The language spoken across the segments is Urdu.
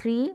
3।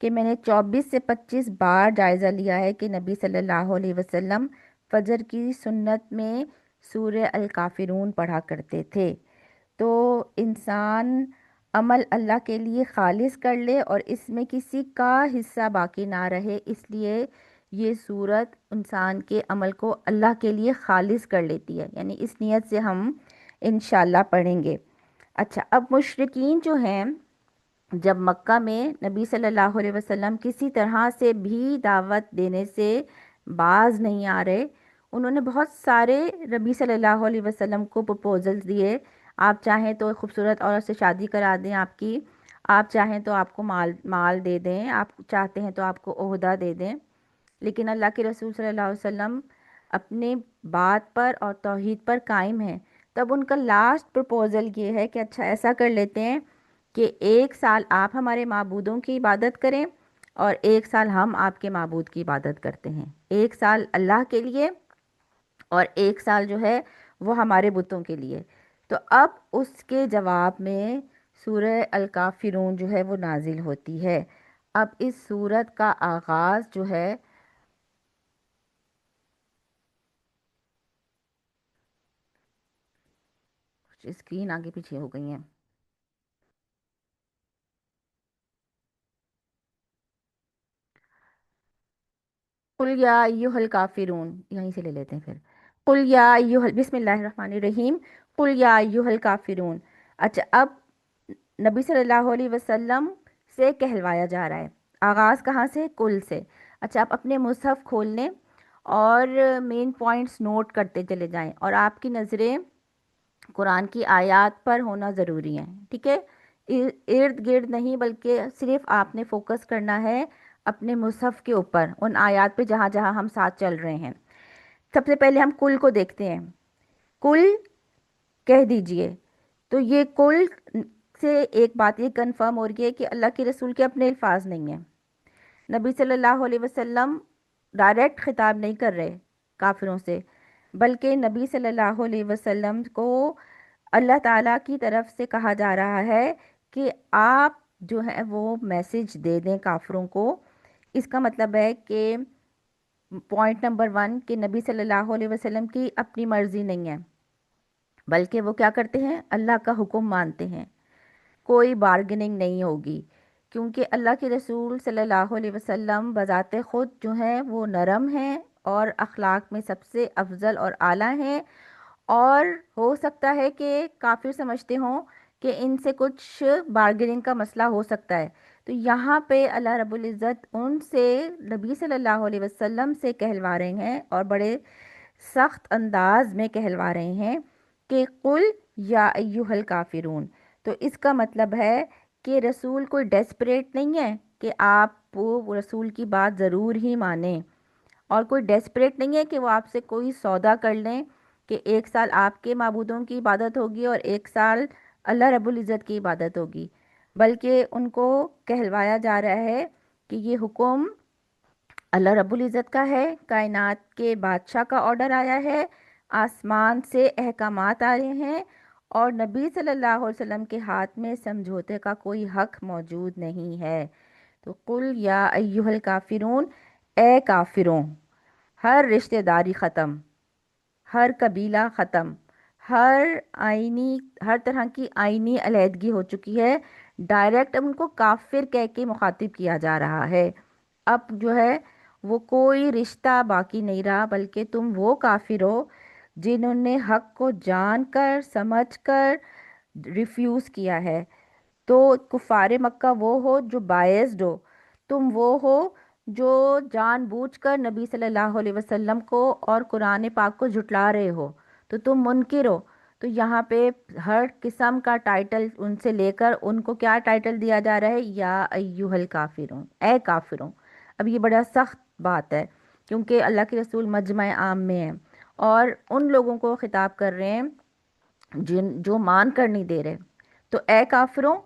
کہ میں نے 24 سے 25 بار جائزہ لیا ہے کہ نبی صلی اللہ علیہ وسلم فجر کی سنت میں سورہ الکافرون پڑھا کرتے تھے۔ تو انسان عمل اللہ کے لیے خالص کر لے اور اس میں کسی کا حصہ باقی نہ رہے، اس لیے یہ صورت انسان کے عمل کو اللہ کے لیے خالص کر لیتی ہے، یعنی اس نیت سے ہم انشاءاللہ پڑھیں گے۔ اچھا، اب مشرکین جو ہیں، جب مکہ میں نبی صلی اللہ علیہ وسلم کسی طرح سے بھی دعوت دینے سے باز نہیں آ رہے، انہوں نے بہت سارے نبی صلی اللہ علیہ وسلم کو پرپوزلز دیے۔ آپ چاہیں تو خوبصورت عورت سے شادی کرا دیں آپ کی، آپ چاہیں تو آپ کو مال دے دیں، آپ چاہتے ہیں تو آپ کو عہدہ دے دیں، لیکن اللہ کے رسول صلی اللہ علیہ وسلم اپنے بات پر اور توحید پر قائم ہیں۔ تب ان کا لاسٹ پرپوزل یہ ہے کہ اچھا ایسا کر لیتے ہیں کہ 1 سال آپ ہمارے معبودوں کی عبادت کریں اور 1 سال ہم آپ کے معبود کی عبادت کرتے ہیں، 1 سال اللہ کے لیے اور 1 سال جو ہے وہ ہمارے بتوں کے لیے۔ تو اب اس کے جواب میں سورہ الکافرون جو ہے وہ نازل ہوتی ہے۔ اب اس سورت کا آغاز جو ہے، اسکرین آگے پیچھے ہو گئی ہیں۔ قل یا ایھا الکافرون، یہیں سے لے لیتے ہیں پھر۔ قل یا ایھا، بسم اللہ الرحمن الرحیم، قل یا ایھا الکافرون۔ اچھا، اب نبی صلی اللہ علیہ وسلم سے کہلوایا جا رہا ہے، آغاز کہاں سے؟ قل سے۔ اچھا، آپ اپنے مصحف کھول لیں اور مین پوائنٹس نوٹ کرتے چلے جائیں، اور آپ کی نظریں قرآن کی آیات پر ہونا ضروری ہیں، ٹھیک ہے؟ ارد گرد نہیں، بلکہ صرف آپ نے فوکس کرنا ہے اپنے مصحف کے اوپر، ان آیات پہ جہاں جہاں ہم ساتھ چل رہے ہیں۔ سب سے پہلے ہم کل کو دیکھتے ہیں۔ کل کہہ دیجئے، تو یہ کل سے ایک بات یہ کنفرم ہو رہی ہے کہ اللہ کے رسول کے اپنے الفاظ نہیں ہیں۔ نبی صلی اللہ علیہ وسلم ڈائریکٹ خطاب نہیں کر رہے کافروں سے، بلکہ نبی صلی اللہ علیہ وسلم کو اللہ تعالیٰ کی طرف سے کہا جا رہا ہے کہ آپ جو ہے وہ میسج دے دیں کافروں کو۔ اس کا مطلب ہے کہ پوائنٹ نمبر 1 کہ نبی صلی اللہ علیہ وسلم کی اپنی مرضی نہیں ہے، بلکہ وہ کیا کرتے ہیں؟ اللہ کا حکم مانتے ہیں، کوئی بارگننگ نہیں ہوگی، کیونکہ اللہ کے رسول صلی اللہ علیہ وسلم بذات خود جو ہیں وہ نرم ہیں اور اخلاق میں سب سے افضل اور اعلیٰ ہیں، اور ہو سکتا ہے کہ کافر سمجھتے ہوں کہ ان سے کچھ بارگننگ کا مسئلہ ہو سکتا ہے۔ تو یہاں پہ اللہ رب العزت ان سے، نبی صلی اللہ علیہ وسلم سے کہلوا رہے ہیں، اور بڑے سخت انداز میں کہلوا رہے ہیں کہ قل یا ایھا الکافرون۔ تو اس کا مطلب ہے کہ رسول کوئی ڈیسپریٹ نہیں ہے کہ آپ وہ رسول کی بات ضرور ہی مانیں، اور کوئی ڈیسپریٹ نہیں ہے کہ وہ آپ سے کوئی سودا کر لیں کہ 1 سال آپ کے معبودوں کی عبادت ہوگی اور 1 سال اللہ رب العزت کی عبادت ہوگی، بلکہ ان کو کہلوایا جا رہا ہے کہ یہ حکم اللہ رب العزت کا ہے، کائنات کے بادشاہ کا آرڈر آیا ہے، آسمان سے احکامات آ رہے ہیں، اور نبی صلی اللہ علیہ وسلم کے ہاتھ میں سمجھوتے کا کوئی حق موجود نہیں ہے۔ تو قل یا ایھا الکافرون، اے کافروں، ہر رشتہ داری ختم، ہر قبیلہ ختم، ہر طرح کی آئینی علیحدگی ہو چکی ہے، ڈائریکٹ اب ان کو کافر کہہ کے مخاطب کیا جا رہا ہے۔ اب جو ہے وہ کوئی رشتہ باقی نہیں رہا، بلکہ تم وہ کافر ہو جنہوں نے حق کو جان کر سمجھ کر ریفیوز کیا ہے۔ تو کفار مکہ وہ ہو جو بائزڈ ہو، تم وہ ہو جو جان بوجھ کر نبی صلی اللہ علیہ وسلم کو اور قرآن پاک کو جھٹلا رہے ہو، تو تم منکر ہو۔ تو یہاں پہ ہر قسم کا ٹائٹل ان سے لے کر ان کو کیا ٹائٹل دیا جا رہا ہے؟ یا ایھا الکافرون، اے کافروں۔ اب یہ بڑا سخت بات ہے، کیونکہ اللہ کے رسول مجمع عام میں ہیں اور ان لوگوں کو خطاب کر رہے ہیں جو مان کر نہیں دے رہے۔ تو اے کافروں،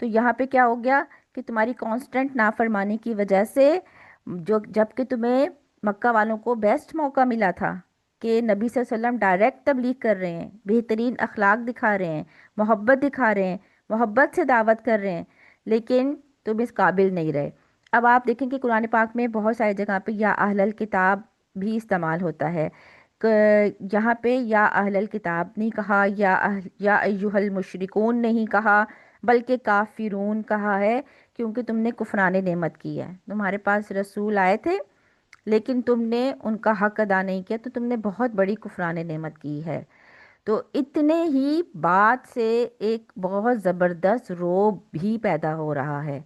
تو یہاں پہ کیا ہو گیا کہ تمہاری کانسٹنٹ نافرمانی کی وجہ سے، جب کہ تمہیں مکہ والوں کو بیسٹ موقع ملا تھا کہ نبی صلی اللہ علیہ وسلم ڈائریکٹ تبلیغ کر رہے ہیں، بہترین اخلاق دکھا رہے ہیں، محبت دکھا رہے ہیں، محبت سے دعوت کر رہے ہیں، لیکن تم اس قابل نہیں رہے۔ اب آپ دیکھیں کہ قرآن پاک میں بہت ساری جگہ پہ یا اہل الکتاب بھی استعمال ہوتا ہے، یہاں پہ یا اہل الکتاب نہیں کہا، یا ایہا المشرکون نہیں کہا، بلکہ کافرون کہا ہے، کیونکہ تم نے کفران نعمت کی ہے، تمہارے پاس رسول آئے تھے لیکن تم نے ان کا حق ادا نہیں کیا، تو تم نے بہت بڑی کفران نعمت کی ہے۔ تو اتنے ہی بات سے ایک بہت زبردست روب بھی پیدا ہو رہا ہے،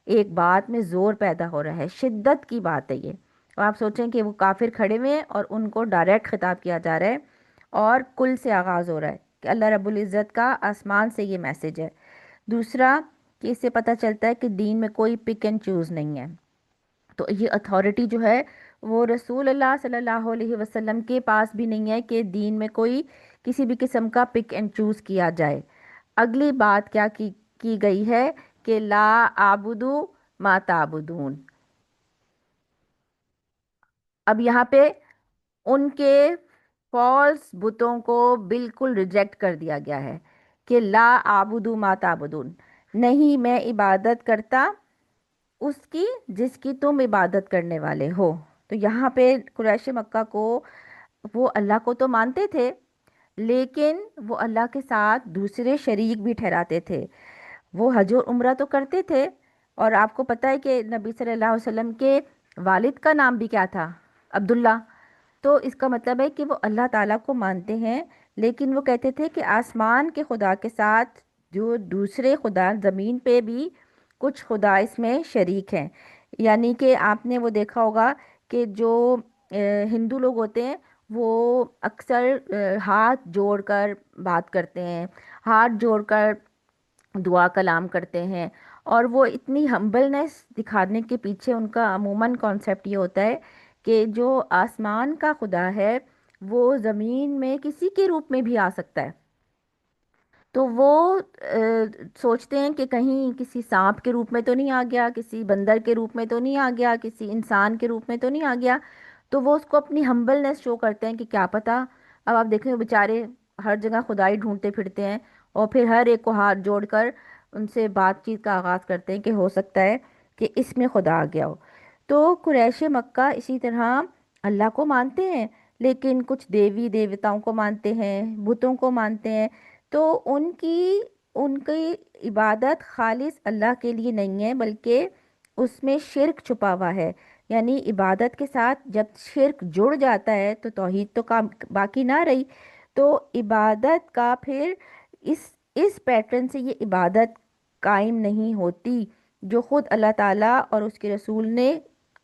ایک بات میں زور پیدا ہو رہا ہے، شدت کی بات ہے یہ۔ اور آپ سوچیں کہ وہ کافر کھڑے ہوئے ہیں اور ان کو ڈائریکٹ خطاب کیا جا رہا ہے، اور کل سے آغاز ہو رہا ہے کہ اللہ رب العزت کا آسمان سے یہ میسج ہے۔ دوسرا کہ اس سے پتہ چلتا ہے کہ دین میں کوئی پک اینڈ چوز نہیں ہے، تو یہ اتھارٹی جو ہے وہ رسول اللہ صلی اللہ علیہ وسلم کے پاس بھی نہیں ہے کہ دین میں کوئی کسی بھی قسم کا پک اینڈ چوز کیا جائے۔ اگلی بات کیا کی گئی ہے کہ لا آبدو ما تعبدون۔ اب یہاں پہ ان کے فالس بتوں کو بالکل ریجیکٹ کر دیا گیا ہے کہ لا آبدو ما تعبدون، نہیں میں عبادت کرتا اس کی جس کی تم عبادت کرنے والے ہو۔ تو یہاں پہ قریش مکہ کو، وہ اللہ کو تو مانتے تھے لیکن وہ اللہ کے ساتھ دوسرے شریک بھی ٹھہراتے تھے، وہ حج و عمرہ تو کرتے تھے، اور آپ کو پتہ ہے کہ نبی صلی اللہ علیہ وسلم کے والد کا نام بھی کیا تھا؟ عبداللہ۔ تو اس کا مطلب ہے کہ وہ اللہ تعالیٰ کو مانتے ہیں، لیکن وہ کہتے تھے کہ آسمان کے خدا کے ساتھ جو دوسرے خدا، زمین پہ بھی کچھ خدا اس میں شریک ہیں۔ یعنی کہ آپ نے وہ دیکھا ہوگا کہ جو ہندو لوگ ہوتے ہیں وہ اکثر ہاتھ جوڑ کر بات کرتے ہیں، ہاتھ جوڑ کر دعا کلام کرتے ہیں، اور وہ اتنی ہمبلنس دکھانے کے پیچھے ان کا عموماً کانسیپٹ یہ ہوتا ہے کہ جو آسمان کا خدا ہے وہ زمین میں کسی کے روپ میں بھی آ سکتا ہے، تو وہ سوچتے ہیں کہ کہیں کسی سانپ کے روپ میں تو نہیں آ گیا، کسی بندر کے روپ میں تو نہیں آ گیا، کسی انسان کے روپ میں تو نہیں آ گیا، تو وہ اس کو اپنی ہمبلنس شو کرتے ہیں کہ کیا پتہ۔ اب آپ دیکھیں وہ بیچارے ہر جگہ خدائی ڈھونڈتے پھرتے ہیں، اور پھر ہر ایک کو ہاتھ جوڑ کر ان سے بات چیت کا آغاز کرتے ہیں کہ ہو سکتا ہے کہ اس میں خدا آ گیا ہو۔ تو قریش مکہ اسی طرح اللہ کو مانتے ہیں لیکن کچھ دیوی دیوتاؤں کو مانتے ہیں، بتوں کو مانتے ہیں، تو ان کی عبادت خالص اللہ کے لیے نہیں ہے، بلکہ اس میں شرک چھپا ہوا ہے۔ یعنی عبادت کے ساتھ جب شرک جڑ جاتا ہے تو توحید تو کام باقی نہ رہی، تو عبادت کا پھر اس پیٹرن سے یہ عبادت قائم نہیں ہوتی جو خود اللہ تعالیٰ اور اس کے رسول نے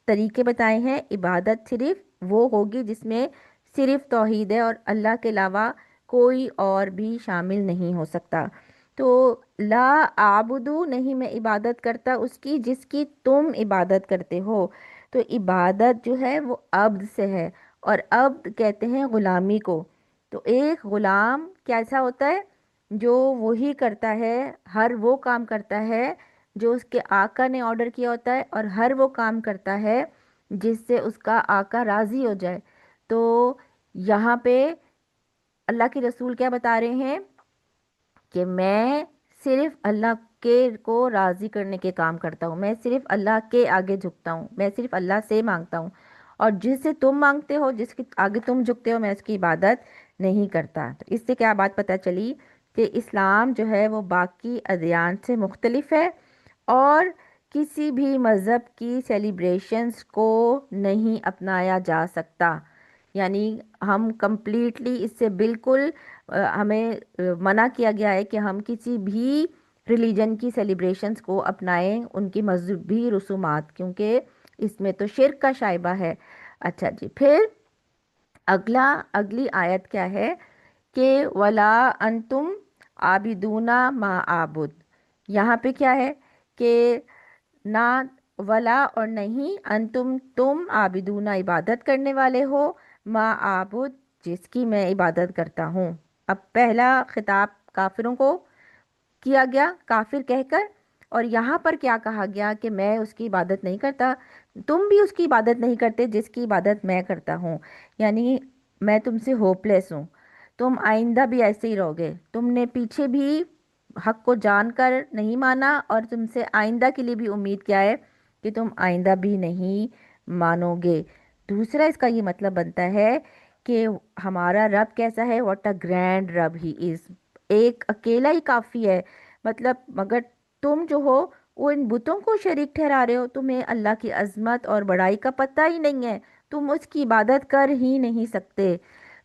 طریقے بتائے ہیں۔ عبادت صرف وہ ہوگی جس میں صرف توحید ہے اور اللہ کے علاوہ کوئی اور بھی شامل نہیں ہو سکتا۔ تو لا آبدو، نہیں میں عبادت کرتا اس کی جس کی تم عبادت کرتے ہو۔ تو عبادت جو ہے وہ عبد سے ہے، اور عبد کہتے ہیں غلامی کو۔ تو ایک غلام کیسا ہوتا ہے؟ جو وہی کرتا ہے، ہر وہ کام کرتا ہے جو اس کے آقا نے آرڈر کیا ہوتا ہے، اور ہر وہ کام کرتا ہے جس سے اس کا آقا راضی ہو جائے۔ تو یہاں پہ اللہ کے رسول کیا بتا رہے ہیں کہ میں صرف اللہ کے کو راضی کرنے کے کام کرتا ہوں، میں صرف اللہ کے آگے جھکتا ہوں، میں صرف اللہ سے مانگتا ہوں، اور جس سے تم مانگتے ہو، جس کے آگے تم جھکتے ہو، میں اس کی عبادت نہیں کرتا۔ تو اس سے کیا بات پتہ چلی کہ اسلام جو ہے وہ باقی ادیان سے مختلف ہے، اور کسی بھی مذہب کی سیلیبریشنز کو نہیں اپنایا جا سکتا۔ یعنی ہم کمپلیٹلی اس سے بالکل ہمیں منع کیا گیا ہے کہ ہم کسی بھی ریلیجن کی سیلیبریشنز کو اپنائیں، ان کی مذہبی رسومات، کیونکہ اس میں تو شرک کا شائبہ ہے۔ اچھا جی، پھر اگلی آیت کیا ہے کہ ولا انتم عابدون ما عابد۔ یہاں پہ کیا ہے کہ نہ، ولا اور نہیں، انتم تم عابدون عبادت کرنے والے ہو، ما عابد جس کی میں عبادت کرتا ہوں۔ اب پہلا خطاب کافروں کو کیا گیا کافر کہہ کر، اور یہاں پر کیا کہا گیا کہ میں اس کی عبادت نہیں کرتا، تم بھی اس کی عبادت نہیں کرتے جس کی عبادت میں کرتا ہوں۔ یعنی میں تم سے ہوپ لیس ہوں، تم آئندہ بھی ایسے ہی رہو گے، تم نے پیچھے بھی حق کو جان کر نہیں مانا، اور تم سے آئندہ کے لیے بھی امید کیا ہے کہ تم آئندہ بھی نہیں مانو گے۔ دوسرا اس کا یہ مطلب بنتا ہے کہ ہمارا رب کیسا ہے، واٹ اے گرینڈ رب ہی از، ایک اکیلا ہی کافی ہے۔ مطلب مگر تم جو ہو وہ ان بتوں کو شریک ٹھہرا رہے ہو، تمہیں اللہ کی عظمت اور بڑائی کا پتہ ہی نہیں ہے، تم اس کی عبادت کر ہی نہیں سکتے۔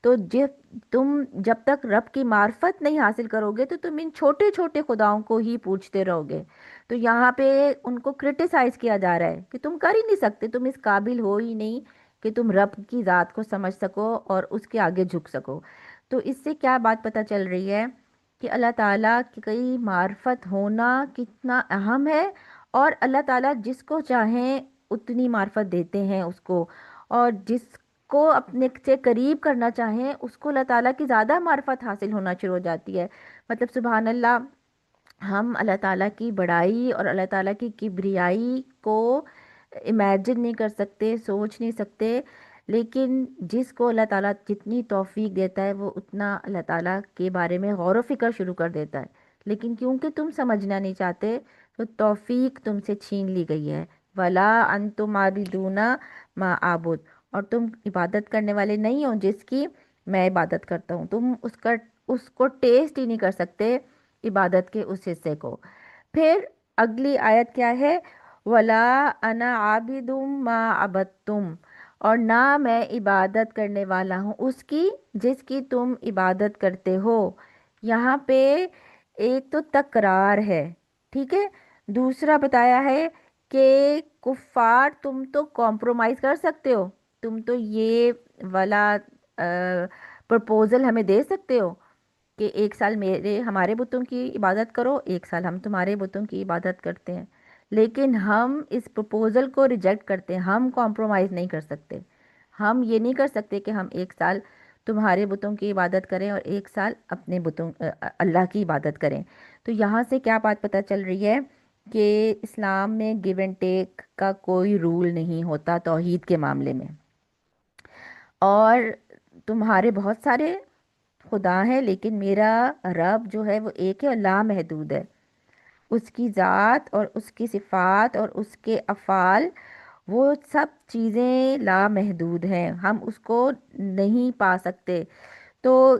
تو جب تک رب کی معرفت نہیں حاصل کرو گے تو تم ان چھوٹے چھوٹے خداؤں کو ہی پوجتے رہو گے۔ تو یہاں پہ ان کو کرٹیسائز کیا جا رہا ہے کہ تم کر ہی نہیں سکتے، تم اس قابل ہو ہی نہیں کہ تم رب کی ذات کو سمجھ سکو اور اس کے آگے جھک سکو۔ تو اس سے کیا بات پتہ چل رہی ہے کہ اللہ تعالیٰ کی معرفت ہونا کتنا اہم ہے، اور اللہ تعالیٰ جس کو چاہیں اتنی معرفت دیتے ہیں اس کو، اور جس کو اپنے سے قریب کرنا چاہیں اس کو اللہ تعالیٰ کی زیادہ معرفت حاصل ہونا شروع ہو جاتی ہے۔ مطلب سبحان اللہ، ہم اللہ تعالیٰ کی بڑائی اور اللہ تعالیٰ کی کبریائی کو امیجن نہیں کر سکتے، سوچ نہیں سکتے، لیکن جس کو اللہ تعالیٰ جتنی توفیق دیتا ہے وہ اتنا اللہ تعالیٰ کے بارے میں غور و فکر شروع کر دیتا ہے، لیکن کیونکہ تم سمجھنا نہیں چاہتے تو توفیق تم سے چھین لی گئی ہے۔ ولا انتم عابدون ما اعبد، اور تم عبادت کرنے والے نہیں ہو جس کی میں عبادت کرتا ہوں، تم اس کو ٹیسٹ ہی نہیں کر سکتے عبادت کے اس حصے کو۔ پھر اگلی آیت کیا ہے، ولا انا عابد ما عبدتم، اور نہ میں عبادت کرنے والا ہوں اس کی جس کی تم عبادت کرتے ہو۔ یہاں پہ ایک تو تکرار ہے، ٹھیک ہے، دوسرا بتایا ہے کہ کفار تم تو کمپرومائز کر سکتے ہو، تم تو یہ والا پرپوزل ہمیں دے سکتے ہو کہ ایک سال ہمارے بتوں کی عبادت کرو، ایک سال ہم تمہارے بتوں کی عبادت کرتے ہیں، لیکن ہم اس پرپوزل کو ریجیکٹ کرتے ہیں، ہم کمپرومائز نہیں کر سکتے۔ ہم یہ نہیں کر سکتے کہ ہم ایک سال تمہارے بتوں کی عبادت کریں اور ایک سال اپنے اللہ کی عبادت کریں۔ تو یہاں سے کیا بات پتہ چل رہی ہے کہ اسلام میں گیو اینڈ ٹیک کا کوئی رول نہیں ہوتا توحید کے معاملے میں، اور تمہارے بہت سارے خدا ہیں لیکن میرا رب جو ہے وہ ایک ہے اور لامحدود ہے، اس کی ذات اور اس کی صفات اور اس کے افعال وہ سب چیزیں لامحدود ہیں، ہم اس کو نہیں پا سکتے۔ تو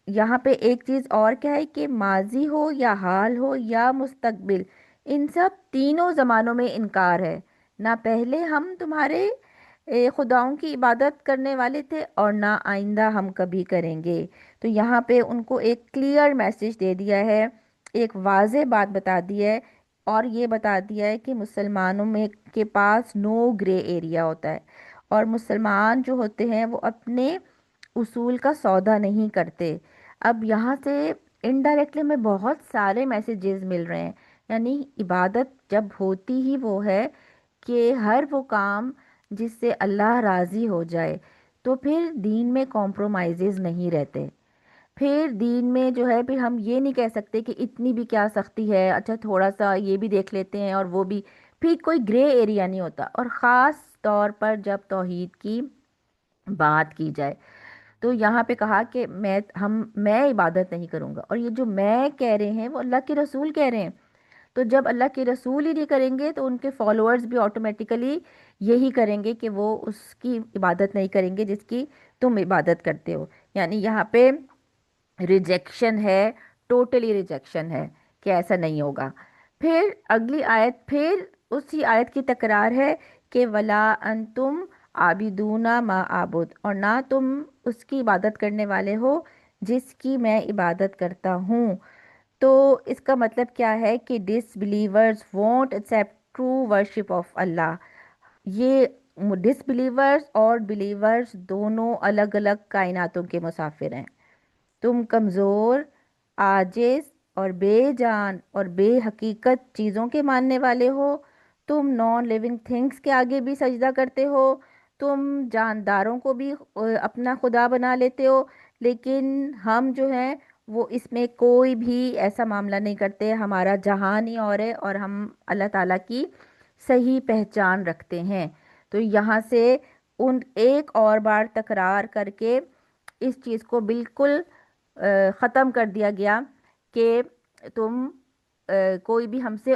یہاں پہ ایک چیز اور کیا ہے کہ ماضی ہو یا حال ہو یا مستقبل، ان سب تینوں زمانوں میں انکار ہے، نہ پہلے ہم تمہارے خداؤں کی عبادت کرنے والے تھے اور نہ آئندہ ہم کبھی کریں گے۔ تو یہاں پہ ان کو ایک کلیئر میسج دے دیا ہے، ایک واضح بات بتا دی ہے، اور یہ بتا دیا ہے کہ مسلمانوں میں کے پاس نو گرے ایریا ہوتا ہے، اور مسلمان جو ہوتے ہیں وہ اپنے اصول کا سودا نہیں کرتے۔ اب یہاں سے انڈائریکٹلی ہمیں بہت سارے میسیجز مل رہے ہیں، یعنی عبادت جب ہوتی ہی وہ ہے کہ ہر وہ کام جس سے اللہ راضی ہو جائے، تو پھر دین میں کمپرومائزز نہیں رہتے، پھر دین میں جو ہے پھر ہم یہ نہیں کہہ سکتے کہ اتنی بھی کیا سختی ہے، اچھا تھوڑا سا یہ بھی دیکھ لیتے ہیں اور وہ بھی، پھر کوئی گرے ایریا نہیں ہوتا۔ اور خاص طور پر جب توحید کی بات کی جائے تو یہاں پہ کہا کہ میں عبادت نہیں کروں گا، اور یہ جو میں کہہ رہے ہیں وہ اللہ کے رسول کہہ رہے ہیں، تو جب اللہ کے رسول ہی نہیں کریں گے تو ان کے فالوورز بھی آٹومیٹیکلی یہی کریں گے کہ وہ اس کی عبادت نہیں کریں گے جس کی تم عبادت کرتے ہو۔ یعنی یہاں پہ ریجیکشن ہے، ٹوٹلی ریجیکشن ہے کہ ایسا نہیں ہوگا۔ پھر اگلی آیت پھر اسی آیت کی تکرار ہے کہ ولا انتم عابدون ما عابد، اور نہ تم اس کی عبادت کرنے والے ہو جس کی میں عبادت کرتا ہوں۔ تو اس کا مطلب کیا ہے کہ disbelievers won't accept true worship of Allah, یہ ڈس بلیورز اور بلیورز دونوں الگ الگ کائناتوں کے مسافر ہیں۔ تم کمزور، عاجز اور بے جان اور بے حقیقت چیزوں کے ماننے والے ہو، تم نان لیونگ تھنگس کے آگے بھی سجدہ کرتے ہو، تم جانداروں کو بھی اپنا خدا بنا لیتے ہو، لیکن ہم جو ہیں وہ اس میں کوئی بھی ایسا معاملہ نہیں کرتے، ہمارا جہان ہی اور ہے اور ہم اللہ تعالیٰ کی صحیح پہچان رکھتے ہیں۔ تو یہاں سے ان ایک اور بار تکرار کر کے اس چیز کو بالکل ختم کر دیا گیا کہ تم کوئی بھی ہم سے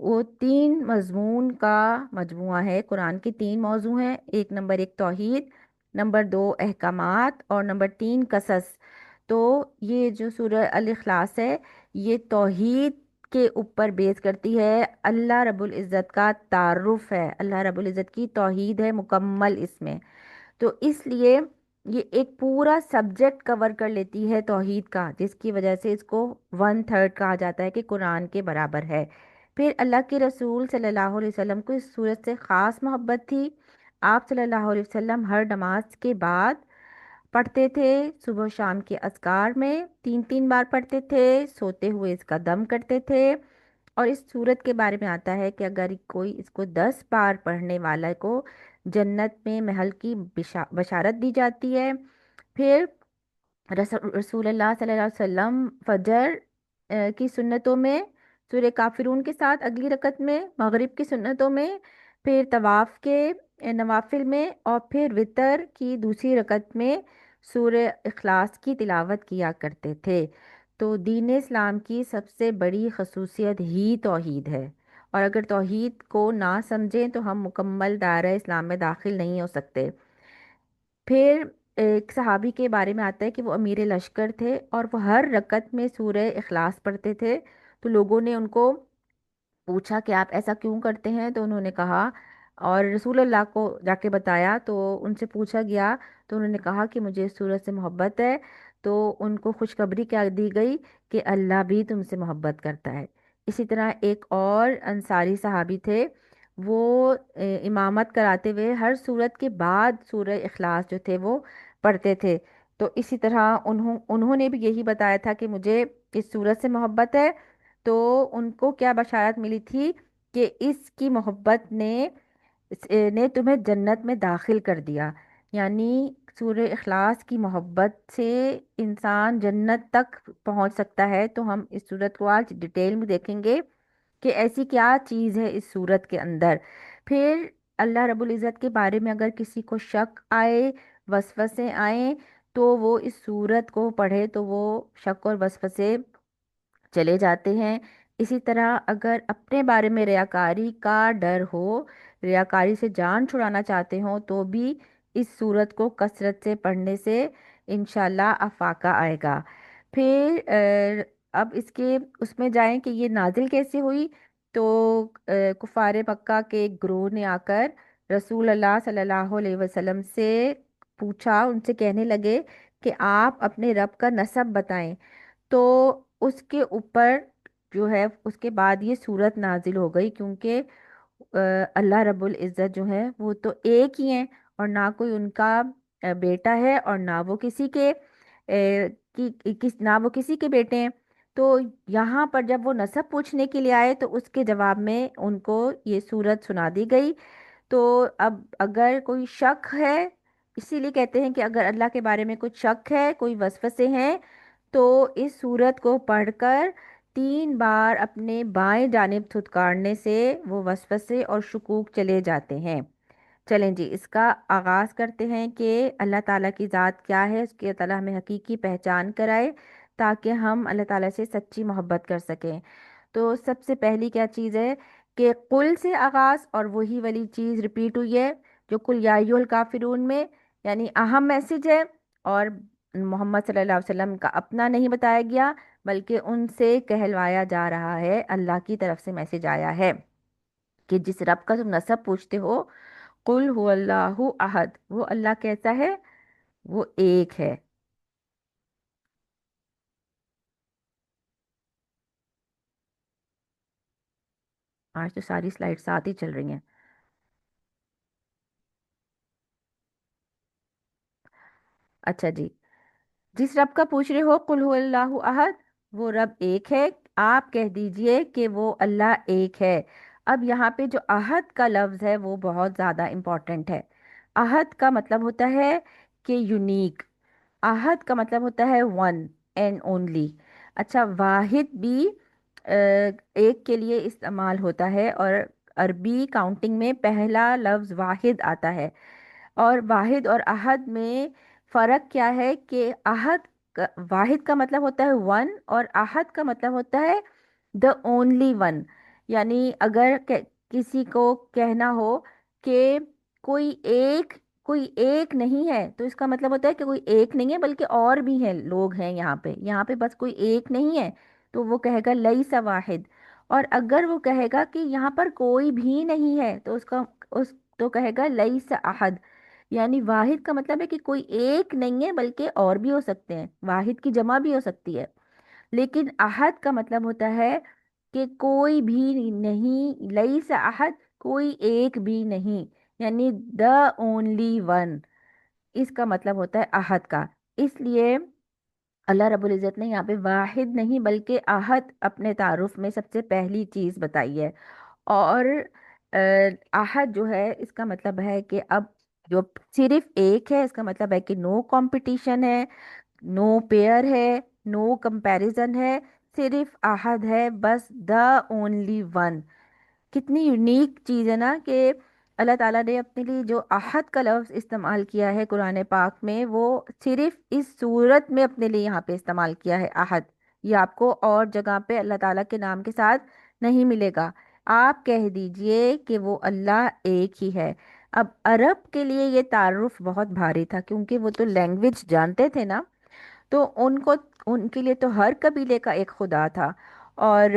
وہ تین مضمون کا مجموعہ ہے، قرآن کے تین موضوع ہیں، ایک نمبر ایک توحید، نمبر دو احکامات، اور نمبر تین قصص۔ تو یہ جو سورہ الاخلاص ہے، یہ توحید کے اوپر بیس کرتی ہے، اللہ رب العزت کا تعارف ہے، اللہ رب العزت کی توحید ہے مکمل اس میں۔ تو اس لیے یہ ایک پورا سبجیکٹ کور کر لیتی ہے توحید کا، جس کی وجہ سے اس کو ون تھرڈ کہا جاتا ہے کہ قرآن کے برابر ہے۔ پھر اللہ کے رسول صلی اللہ علیہ وسلم کو اس صورت سے خاص محبت تھی۔ آپ صلی اللہ علیہ وسلم ہر نماز کے بعد پڑھتے تھے، صبح و شام کے اذکار میں تین تین بار پڑھتے تھے، سوتے ہوئے اس کا دم کرتے تھے۔ اور اس صورت کے بارے میں آتا ہے کہ اگر کوئی اس کو 10 بار پڑھنے والا کو جنت میں محل کی بشارت دی جاتی ہے۔ پھر رسول اللہ صلی اللہ علیہ وسلم فجر کی سنتوں میں سورہ کافرون کے ساتھ اگلی رکعت میں، مغرب کی سنتوں میں، پھر طواف کے نوافل میں، اور پھر وطر کی دوسری رکعت میں سورہ اخلاص کی تلاوت کیا کرتے تھے۔ تو دین اسلام کی سب سے بڑی خصوصیت ہی توحید ہے، اور اگر توحید کو نہ سمجھیں تو ہم مکمل دائرہ اسلام میں داخل نہیں ہو سکتے۔ پھر ایک صحابی کے بارے میں آتا ہے کہ وہ امیر لشکر تھے، اور وہ ہر رکعت میں سورہ اخلاص پڑھتے تھے۔ تو لوگوں نے ان کو پوچھا کہ آپ ایسا کیوں کرتے ہیں، تو انہوں نے کہا، اور رسول اللہ کو جا کے بتایا تو ان سے پوچھا گیا، تو انہوں نے کہا کہ مجھے اس سورت سے محبت ہے۔ تو ان کو خوشخبری کیا دی گئی کہ اللہ بھی تم سے محبت کرتا ہے۔ اسی طرح ایک اور انصاری صحابی تھے، وہ امامت کراتے ہوئے ہر سورت کے بعد سورہ اخلاص جو تھے وہ پڑھتے تھے۔ تو اسی طرح انہوں نے بھی یہی بتایا تھا کہ مجھے اس سورت سے محبت ہے۔ تو ان کو کیا بشارت ملی تھی کہ اس کی محبت نے تمہیں جنت میں داخل کر دیا، یعنی سورہ اخلاص کی محبت سے انسان جنت تک پہنچ سکتا ہے۔ تو ہم اس صورت کو آج ڈیٹیل میں دیکھیں گے کہ ایسی کیا چیز ہے اس صورت کے اندر۔ پھر اللہ رب العزت کے بارے میں اگر کسی کو شک آئے، وسوسے آئیں، تو وہ اس صورت کو پڑھے تو وہ شک اور وسوسے چلے جاتے ہیں۔ اسی طرح اگر اپنے بارے میں ریاکاری کا ڈر ہو، ریاکاری سے جان چھڑانا چاہتے ہوں، تو بھی اس صورت کو کثرت سے پڑھنے سے انشاءاللہ افاقہ آئے گا۔ پھر اب اس میں جائیں کہ یہ نازل کیسے ہوئی۔ تو کفار مکہ کے ایک گروہ نے آ کر رسول اللہ صلی اللہ علیہ وسلم سے پوچھا، ان سے کہنے لگے کہ آپ اپنے رب کا نسب بتائیں۔ تو اس کے اوپر جو ہے اس کے بعد یہ صورت نازل ہو گئی، کیونکہ اللہ رب العزت جو ہے وہ تو ایک ہی ہیں، اور نہ کوئی ان کا بیٹا ہے، اور نہ وہ کسی کے نہ وہ کسی کے بیٹے ہیں۔ تو یہاں پر جب وہ نسب پوچھنے کے لیے آئے تو اس کے جواب میں ان کو یہ صورت سنا دی گئی۔ تو اب اگر کوئی شک ہے، اسی لیے کہتے ہیں کہ اگر اللہ کے بارے میں کچھ شک ہے، کوئی وسوسے ہیں، تو اس صورت کو پڑھ کر 3 بار اپنے بائیں جانب تھتکارنے سے وہ وسوسے اور شکوک چلے جاتے ہیں۔ چلیں جی، اس کا آغاز کرتے ہیں کہ اللہ تعالیٰ کی ذات کیا ہے، اس کی تعالیٰ ہمیں حقیقی پہچان کرائے تاکہ ہم اللہ تعالیٰ سے سچی محبت کر سکیں۔ تو سب سے پہلی کیا چیز ہے کہ قل سے آغاز، اور وہی والی چیز ریپیٹ ہوئی ہے جو قل یا ایھا الکافرون میں، یعنی اہم میسج ہے، اور محمد صلی اللہ علیہ وسلم کا اپنا نہیں بتایا گیا، بلکہ ان سے کہلوایا جا رہا ہے، اللہ کی طرف سے میسج آیا ہے کہ جس رب کا تم نسب پوچھتے ہو، قل هو اللہ احد، وہ اللہ کیسا ہے، وہ ایک ہے۔ آج تو ساری سلائڈ ساتھ ہی چل رہی ہیں۔ اچھا جی، جس رب کا پوچھ رہے ہو قل هو اللہ احد، وہ رب ایک ہے، آپ کہہ دیجئے کہ وہ اللہ ایک ہے۔ اب یہاں پہ جو احد کا لفظ ہے وہ بہت زیادہ امپورٹنٹ ہے۔ احد کا مطلب ہوتا ہے کہ یونیک، احد کا مطلب ہوتا ہے ون اینڈ اونلی۔ اچھا، واحد بھی ایک کے لیے استعمال ہوتا ہے، اور عربی کاؤنٹنگ میں پہلا لفظ واحد آتا ہے۔ اور واحد اور احد میں فرق کیا ہے کہ واحد کا مطلب ہوتا ہے ون، اور احد کا مطلب ہوتا ہے دا اونلی ون، یعنی اگر کسی کو کہنا ہو کہ کوئی ایک کوئی ایک نہیں ہے، تو اس کا مطلب ہوتا ہے کہ کوئی ایک نہیں ہے بلکہ اور بھی ہیں، لوگ ہیں یہاں پہ بس کوئی ایک نہیں ہے، تو وہ کہے گا لیس واحد۔ اور اگر وہ کہے گا کہ یہاں پر کوئی بھی نہیں ہے، تو اس تو کہے گا لیس احد۔ یعنی واحد کا مطلب ہے کہ کوئی ایک نہیں ہے بلکہ اور بھی ہو سکتے ہیں، واحد کی جمع بھی ہو سکتی ہے۔ لیکن احد کا مطلب ہوتا ہے کہ کوئی بھی نہیں، لیس احد، کوئی ایک بھی نہیں، یعنی دا اونلی ون، اس کا مطلب ہوتا ہے احد کا۔ اس لیے اللہ رب العزت نے یہاں پہ واحد نہیں بلکہ احد اپنے تعارف میں سب سے پہلی چیز بتائی ہے۔ اور احد جو ہے اس کا مطلب ہے کہ اب جو صرف ایک ہے، اس کا مطلب ہے کہ نو کمپٹیشن ہے، نو پیئر ہے، نو کمپیریزن ہے، صرف احد ہے، بس دا اونلی ون۔ کتنی یونیک چیز ہے نا کہ اللہ تعالیٰ نے اپنے لیے جو احد کا لفظ استعمال کیا ہے قرآن پاک میں، وہ صرف اس صورت میں اپنے لیے یہاں پہ استعمال کیا ہے احد۔ یہ آپ کو اور جگہ پہ اللہ تعالیٰ کے نام کے ساتھ نہیں ملے گا۔ آپ کہہ دیجئے کہ وہ اللہ ایک ہی ہے۔ اب عرب کے لیے یہ تعارف بہت بھاری تھا، کیونکہ وہ تو لینگویج جانتے تھے نا، تو ان کے لیے تو ہر قبیلے کا ایک خدا تھا۔ اور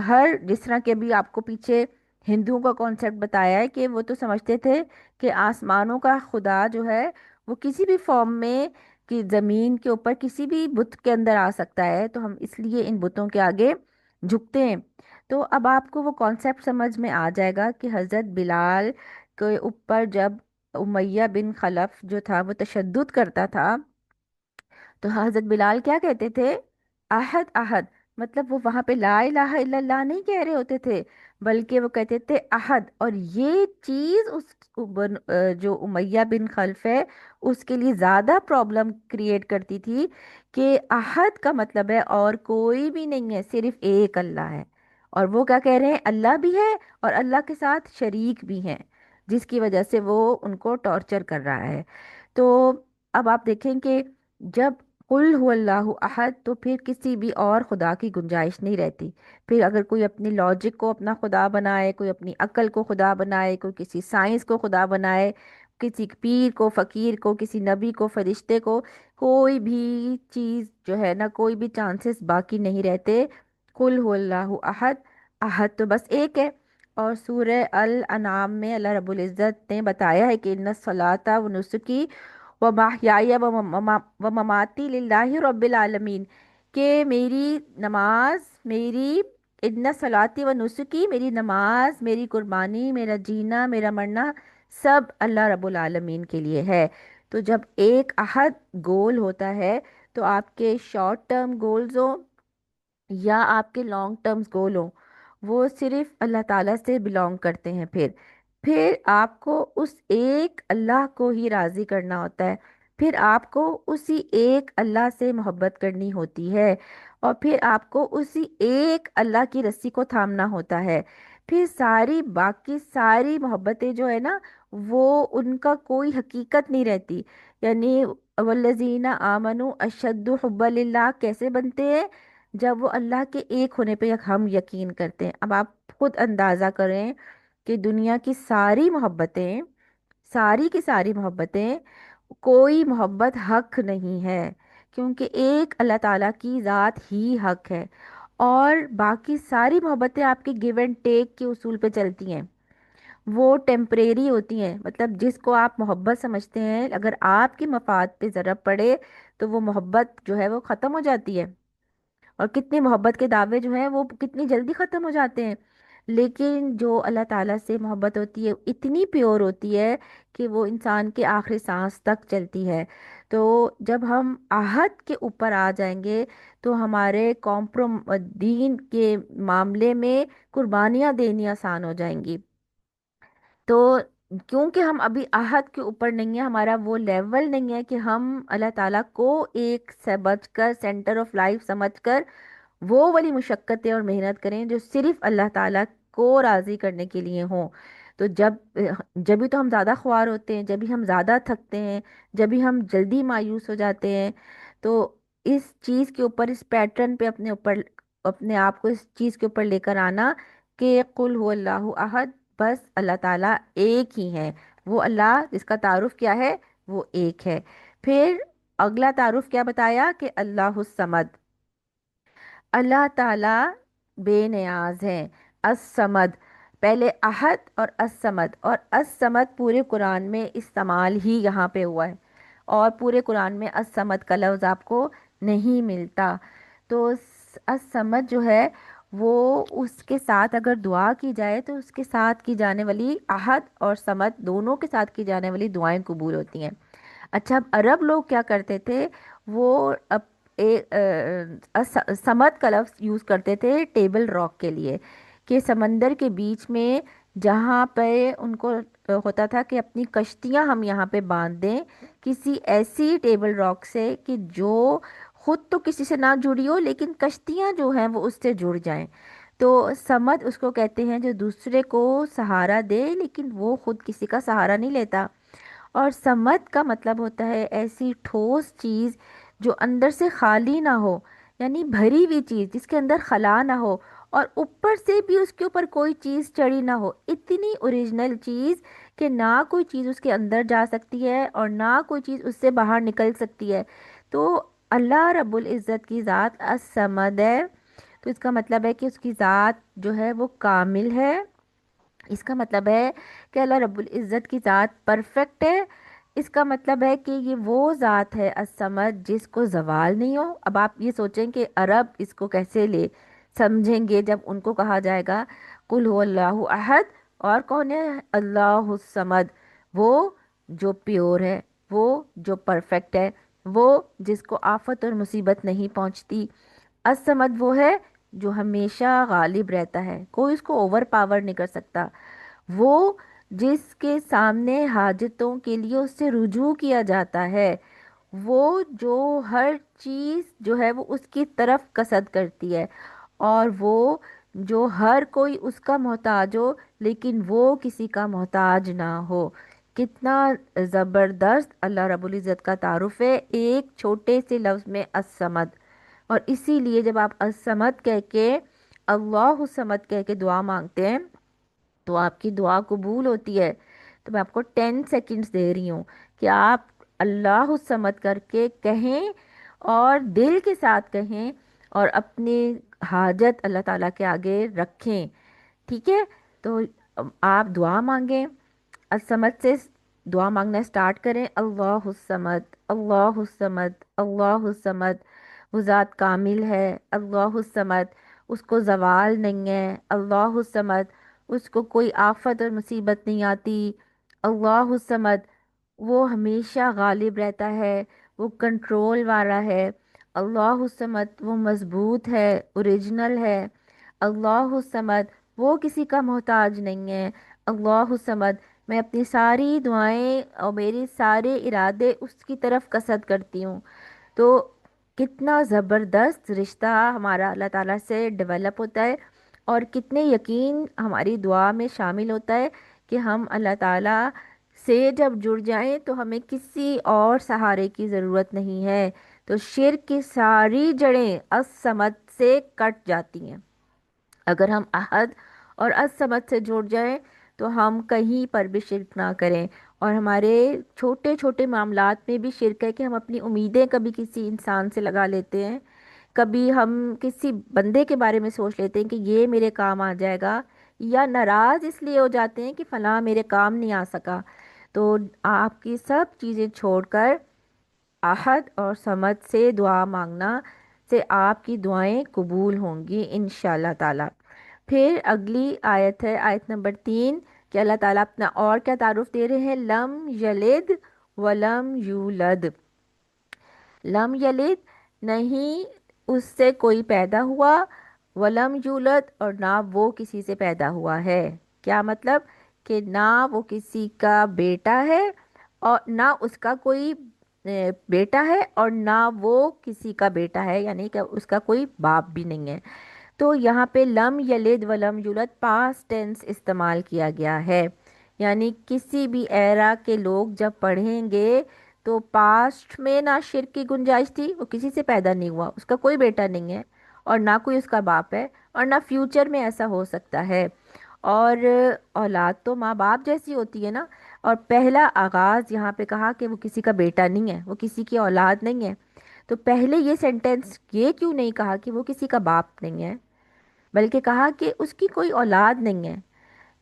ہر جس طرح کے بھی آپ کو پیچھے ہندوؤں کا کانسیپٹ بتایا ہے کہ وہ تو سمجھتے تھے کہ آسمانوں کا خدا جو ہے وہ کسی بھی فارم میں، کہ زمین کے اوپر کسی بھی بت کے اندر آ سکتا ہے، تو ہم اس لیے ان بتوں کے آگے جھکتے ہیں۔ تو اب آپ کو وہ کانسیپٹ سمجھ میں آ جائے گا کہ حضرت بلال کے اوپر جب امیہ بن خلف جو تھا وہ تشدد کرتا تھا، تو حضرت بلال کیا کہتے تھے؟ احد احد، مطلب وہ وہاں پہ لا الہ الا اللہ نہیں کہہ رہے ہوتے تھے، بلکہ وہ کہتے تھے احد۔ اور یہ چیز جو امیہ بن خلف ہے اس کے لیے زیادہ پرابلم کریٹ کرتی تھی، کہ احد کا مطلب ہے اور کوئی بھی نہیں ہے، صرف ایک اللہ ہے۔ اور وہ کیا کہہ رہے ہیں؟ اللہ بھی ہے اور اللہ کے ساتھ شریک بھی ہیں، جس کی وجہ سے وہ ان کو ٹارچر کر رہا ہے۔ تو اب آپ دیکھیں کہ جب قل هو اللہ احد، تو پھر کسی بھی اور خدا کی گنجائش نہیں رہتی۔ پھر اگر کوئی اپنی لاجک کو اپنا خدا بنائے، کوئی اپنی عقل کو خدا بنائے، کوئی کسی سائنس کو خدا بنائے، کسی پیر کو، فقیر کو، کسی نبی کو، فرشتے کو، کوئی بھی چیز جو ہے نا، کوئی بھی چانسز باقی نہیں رہتے۔ قل هو اللہ احد، احد تو بس ایک ہے۔ اور سورہ الانعام میں اللہ رب العزت نے بتایا ہے کہ ان الصلاۃ و نسکی و محیای و مماتی للہ رب العالمین، کہ میری نماز، میری ان صلاتی و نسکی، میری نماز، میری قربانی، میرا جینا، میرا مرنا، سب اللہ رب العالمین کے لیے ہے۔ تو جب ایک احد گول ہوتا ہے، تو آپ کے شارٹ ٹرم گولز ہو یا آپ کے لانگ ٹرمز گول ہوں، وہ صرف اللہ تعالیٰ سے بلانگ کرتے ہیں۔ پھر آپ کو اس ایک اللہ کو ہی راضی کرنا ہوتا ہے، پھر آپ کو اسی ایک اللہ سے محبت کرنی ہوتی ہے، اور پھر آپ کو اسی ایک اللہ کی رسی کو تھامنا ہوتا ہے۔ پھر ساری باقی ساری محبتیں جو ہے نا، وہ ان کا کوئی حقیقت نہیں رہتی۔ یعنی والذین آمنوا اشد حب للہ کیسے بنتے ہیں؟ جب وہ اللہ کے ایک ہونے پہ ہم یقین کرتے ہیں۔ اب آپ خود اندازہ کریں کہ دنیا کی ساری محبتیں، ساری کی ساری محبتیں، کوئی محبت حق نہیں ہے، کیونکہ ایک اللہ تعالیٰ کی ذات ہی حق ہے۔ اور باقی ساری محبتیں آپ کے گیو اینڈ ٹیک کے اصول پہ چلتی ہیں، وہ ٹیمپریری ہوتی ہیں۔ مطلب جس کو آپ محبت سمجھتے ہیں، اگر آپ کی مفاد پہ ضرب پڑے تو وہ محبت جو ہے وہ ختم ہو جاتی ہے۔ اور کتنے محبت کے دعوے جو ہیں وہ کتنی جلدی ختم ہو جاتے ہیں۔ لیکن جو اللہ تعالیٰ سے محبت ہوتی ہے اتنی پیور ہوتی ہے کہ وہ انسان کے آخری سانس تک چلتی ہے۔ تو جب ہم آہت کے اوپر آ جائیں گے، تو ہمارے دین کے معاملے میں قربانیاں دینی آسان ہو جائیں گی۔ تو کیونکہ ہم ابھی آہت کے اوپر نہیں ہیں، ہمارا وہ لیول نہیں ہے کہ ہم اللہ تعالیٰ کو ایک سمجھ کر، سینٹر آف لائف سمجھ کر وہ والی مشقتیں اور محنت کریں جو صرف اللہ تعالیٰ کو راضی کرنے کے لیے ہوں۔ تو جبھی تو ہم زیادہ خوار ہوتے ہیں، جبھی ہم زیادہ تھکتے ہیں، جبھی ہم جلدی مایوس ہو جاتے ہیں۔ تو اس چیز کے اوپر، اس پیٹرن پہ اپنے آپ کو اس چیز کے اوپر لے کر آنا کہ قل هو اللہ احد، بس اللہ تعالیٰ ایک ہی ہے، وہ اللہ جس کا تعارف کیا ہے، وہ ایک ہے۔ پھر اگلا تعارف کیا بتایا کہ اللہ الصمد، اللہ تعالیٰ بے نیاز ہیں۔ الصمد، پہلے احد اور الصمد، اور الصمد پورے قرآن میں استعمال ہی یہاں پہ ہوا ہے، اور پورے قرآن میں الصمد کا لفظ آپ کو نہیں ملتا۔ تو الصمد جو ہے وہ اس کے ساتھ اگر دعا کی جائے تو اس کے ساتھ کی جانے والی احد اور صمد دونوں کے ساتھ کی جانے والی دعائیں قبول ہوتی ہیں۔ اچھا، اب عرب لوگ کیا کرتے تھے، وہ سمد کا لفظ یوز کرتے تھے ٹیبل راک کے لیے، کہ سمندر کے بیچ میں جہاں پہ ان کو ہوتا تھا کہ اپنی کشتیاں ہم یہاں پہ باندھ دیں کسی ایسی ٹیبل راک سے کہ جو خود تو کسی سے نہ جڑی ہو لیکن کشتیاں جو ہیں وہ اس سے جڑ جائیں، تو سمد اس کو کہتے ہیں جو دوسرے کو سہارا دے لیکن وہ خود کسی کا سہارا نہیں لیتا۔ اور سمت کا مطلب ہوتا ہے ایسی ٹھوس چیز جو اندر سے خالی نہ ہو، یعنی بھری ہوئی چیز جس کے اندر خلا نہ ہو اور اوپر سے بھی اس کے اوپر کوئی چیز چڑھی نہ ہو، اتنی اوریجنل چیز کہ نہ کوئی چیز اس کے اندر جا سکتی ہے اور نہ کوئی چیز اس سے باہر نکل سکتی ہے۔ تو اللہ رب العزت کی ذات الصمد ہے، تو اس کا مطلب ہے کہ اس کی ذات جو ہے وہ کامل ہے، اس کا مطلب ہے کہ اللہ رب العزت کی ذات پرفیکٹ ہے، اس کا مطلب ہے کہ یہ وہ ذات ہے الصمد جس کو زوال نہیں ہو۔ اب آپ یہ سوچیں کہ عرب اس کو کیسے لے سمجھیں گے جب ان کو کہا جائے گا قل هو اللہ احد، اور کون ہے اللہ الصمد، وہ جو پیور ہے، وہ جو پرفیکٹ ہے، وہ جس کو آفت اور مصیبت نہیں پہنچتی۔ الصمد وہ ہے جو ہمیشہ غالب رہتا ہے، کوئی اس کو اوور پاور نہیں کر سکتا، وہ جس کے سامنے حاجتوں کے لیے اس سے رجوع کیا جاتا ہے، وہ جو ہر چیز جو ہے وہ اس کی طرف قصد کرتی ہے، اور وہ جو ہر کوئی اس کا محتاج ہو لیکن وہ کسی کا محتاج نہ ہو۔ کتنا زبردست اللہ رب العزت کا تعارف ہے ایک چھوٹے سے لفظ میں الصمد۔ اور اسی لیے جب آپ الصمد کہہ کے اللہ الصمد کہہ کے دعا مانگتے ہیں تو آپ کی دعا قبول ہوتی ہے۔ تو میں آپ کو 10 سیکنڈز دے رہی ہوں کہ آپ اللہ الصمد کر کے کہیں اور دل کے ساتھ کہیں اور اپنی حاجت اللہ تعالیٰ کے آگے رکھیں، ٹھیک ہے؟ تو آپ دعا مانگیں، الصمد سے دعا مانگنا اسٹارٹ کریں، اللہ الصمد اللہ الصمد اللہ الصمد، وہ ذات کامل ہے، اللہ الصمد، اس کو زوال نہیں ہے، اللہ الصمد، اس کو کوئی آفت اور مصیبت نہیں آتی، اللہ الصمد، وہ ہمیشہ غالب رہتا ہے، وہ کنٹرول والا ہے، اللہ الصمد، وہ مضبوط ہے، اوریجنل ہے، اللہ الصمد، وہ کسی کا محتاج نہیں ہے، اللہ الصمد، میں اپنی ساری دعائیں اور میرے سارے ارادے اس کی طرف قصد کرتی ہوں۔ تو کتنا زبردست رشتہ ہمارا اللہ تعالیٰ سے ڈیولپ ہوتا ہے، اور کتنے یقین ہماری دعا میں شامل ہوتا ہے کہ ہم اللہ تعالیٰ سے جب جڑ جائیں تو ہمیں کسی اور سہارے کی ضرورت نہیں ہے، تو شرک کی ساری جڑیں الصمد سے کٹ جاتی ہیں۔ اگر ہم احد اور الصمد سے جڑ جائیں تو ہم کہیں پر بھی شرک نہ کریں، اور ہمارے چھوٹے چھوٹے معاملات میں بھی شرک ہے کہ ہم اپنی امیدیں کبھی کسی انسان سے لگا لیتے ہیں، کبھی ہم کسی بندے کے بارے میں سوچ لیتے ہیں کہ یہ میرے کام آ جائے گا، یا ناراض اس لیے ہو جاتے ہیں کہ فلاں میرے کام نہیں آ سکا۔ تو آپ کی سب چیزیں چھوڑ کر احد اور صمد سے دعا مانگنا سے آپ کی دعائیں قبول ہوں گی انشاءاللہ تعالی۔ پھر اگلی آیت ہے آیت نمبر 3، کہ اللہ تعالیٰ اپنا اور کیا تعارف دے رہے ہیں، لم یلد ولم یولد، لم یلد نہیں اس سے کوئی پیدا ہوا، ولم یولد اور نہ وہ کسی سے پیدا ہوا ہے۔ کیا مطلب، کہ نہ وہ کسی کا بیٹا ہے اور نہ اس کا کوئی بیٹا ہے اور نہ وہ کسی کا بیٹا ہے، یعنی کہ اس کا کوئی باپ بھی نہیں ہے۔ تو یہاں پہ لم یلد ولم یولد پاسٹ ٹینس استعمال کیا گیا ہے، یعنی کسی بھی ایرا کے لوگ جب پڑھیں گے تو پاسٹ میں نہ شرک کی گنجائش تھی، وہ کسی سے پیدا نہیں ہوا، اس کا کوئی بیٹا نہیں ہے اور نہ کوئی اس کا باپ ہے، اور نہ فیوچر میں ایسا ہو سکتا ہے۔ اور اولاد تو ماں باپ جیسی ہوتی ہے نا۔ اور پہلا آغاز یہاں پہ کہا کہ وہ کسی کا بیٹا نہیں ہے، وہ کسی کی اولاد نہیں ہے، تو پہلے یہ سینٹینس یہ کیوں نہیں کہا کہ وہ کسی کا باپ نہیں ہے، بلکہ کہا کہ اس کی کوئی اولاد نہیں ہے؟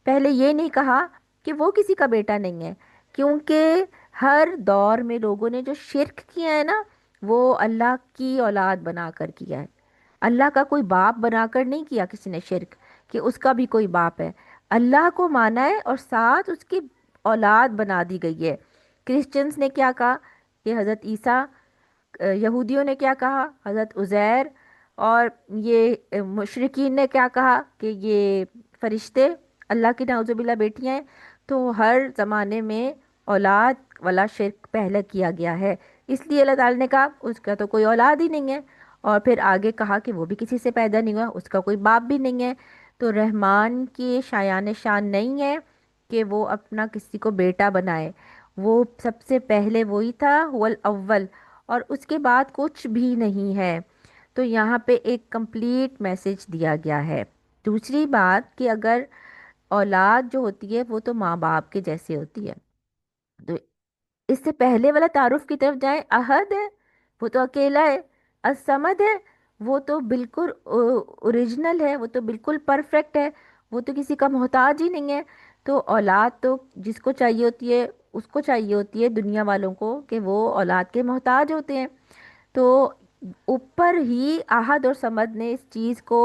پہلے یہ نہیں کہا کہ وہ کسی کا بیٹا نہیں ہے، کیونکہ ہر دور میں لوگوں نے جو شرک کیا ہے نا، وہ اللہ کی اولاد بنا کر کیا ہے۔ اللہ کا کوئی باپ بنا کر نہیں کیا کسی نے شرک کہ اس کا بھی کوئی باپ ہے۔ اللہ کو مانا ہے اور ساتھ اس کی اولاد بنا دی گئی ہے۔ کرسچنز نے کیا کہا کہ حضرت عیسیٰ، یہودیوں نے کیا کہا حضرت عزیر، اور یہ مشرکین نے کیا کہا کہ یہ فرشتے اللہ کی نعوذ باللہ بیٹیاں ہیں۔ تو ہر زمانے میں اولاد والا شرک پہلے کیا گیا ہے، اس لیے اللہ تعالی نے کہا اس کا تو کوئی اولاد ہی نہیں ہے، اور پھر آگے کہا کہ وہ بھی کسی سے پیدا نہیں ہوا، اس کا کوئی باپ بھی نہیں ہے۔ تو رحمان کی شایان شان نہیں ہے کہ وہ اپنا کسی کو بیٹا بنائے، وہ سب سے پہلے وہی تھا، هو الاول، اور اس کے بعد کچھ بھی نہیں ہے۔ تو یہاں پہ ایک کمپلیٹ میسج دیا گیا ہے۔ دوسری بات کہ اگر اولاد جو ہوتی ہے وہ تو ماں باپ کے جیسے ہوتی ہے، تو اس سے پہلے والا تعارف کی طرف جائیں، احد ہے وہ تو اکیلا ہے، الصمد ہے وہ تو بالکل اوریجنل ہے، وہ تو بالکل پرفیکٹ ہے، وہ تو کسی کا محتاج ہی نہیں ہے۔ تو اولاد تو جس کو چاہیے ہوتی ہے، اس کو چاہیے ہوتی ہے دنیا والوں کو کہ وہ اولاد کے محتاج ہوتے ہیں۔ تو اوپر ہی احد اور سمد نے اس چیز کو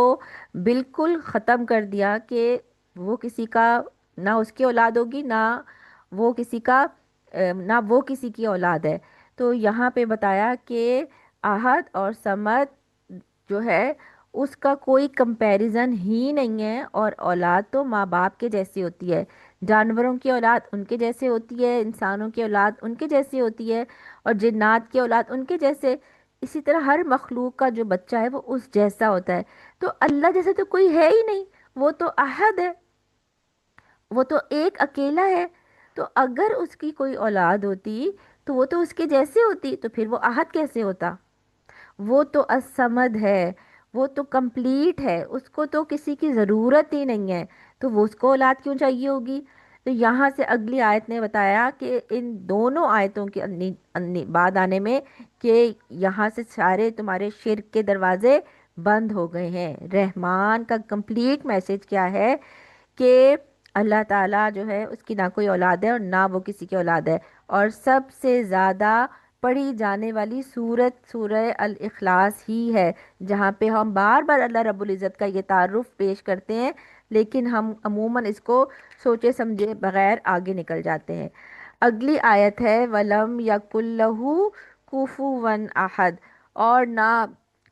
بالکل ختم کر دیا کہ وہ کسی کا، نہ اس کی اولاد ہوگی، وہ کسی کا نہ وہ کسی کی اولاد ہے۔ تو یہاں پہ بتایا کہ احد اور سمد جو ہے اس کا کوئی کمپیریزن ہی نہیں ہے، اور اولاد تو ماں باپ کے جیسی ہوتی ہے۔ جانوروں کی اولاد ان کے جیسے ہوتی ہے، انسانوں کی اولاد ان کے جیسی ہوتی ہے، اور جنات کی اولاد ان کے جیسے۔ اسی طرح ہر مخلوق کا جو بچہ ہے وہ اس جیسا ہوتا ہے۔ تو اللہ جیسے تو کوئی ہے ہی نہیں، وہ تو احد ہے، وہ تو ایک اکیلا ہے۔ تو اگر اس کی کوئی اولاد ہوتی تو وہ تو اس کے جیسے ہوتی، تو پھر وہ احد کیسے ہوتا؟ وہ تو الصمد ہے، وہ تو کمپلیٹ ہے، اس کو تو کسی کی ضرورت ہی نہیں ہے، تو وہ اس کو اولاد کیوں چاہیے ہوگی؟ تو یہاں سے اگلی آیت نے بتایا کہ ان دونوں آیتوں کے بعد آنے میں کہ یہاں سے سارے تمہارے شرک کے دروازے بند ہو گئے ہیں۔ رحمان کا کمپلیٹ میسج کیا ہے کہ اللہ تعالیٰ جو ہے اس کی نہ کوئی اولاد ہے اور نہ وہ کسی کی اولاد ہے۔ اور سب سے زیادہ پڑھی جانے والی سورت سورہ الاخلاص ہی ہے، جہاں پہ ہم بار بار اللہ رب العزت کا یہ تعارف پیش کرتے ہیں، لیکن ہم عموماً اس کو سوچے سمجھے بغیر آگے نکل جاتے ہیں۔ اگلی آیت ہے وَلَمْ يَكُنْ لَهُ كُفُوًا أَحَدٌ، اور نہ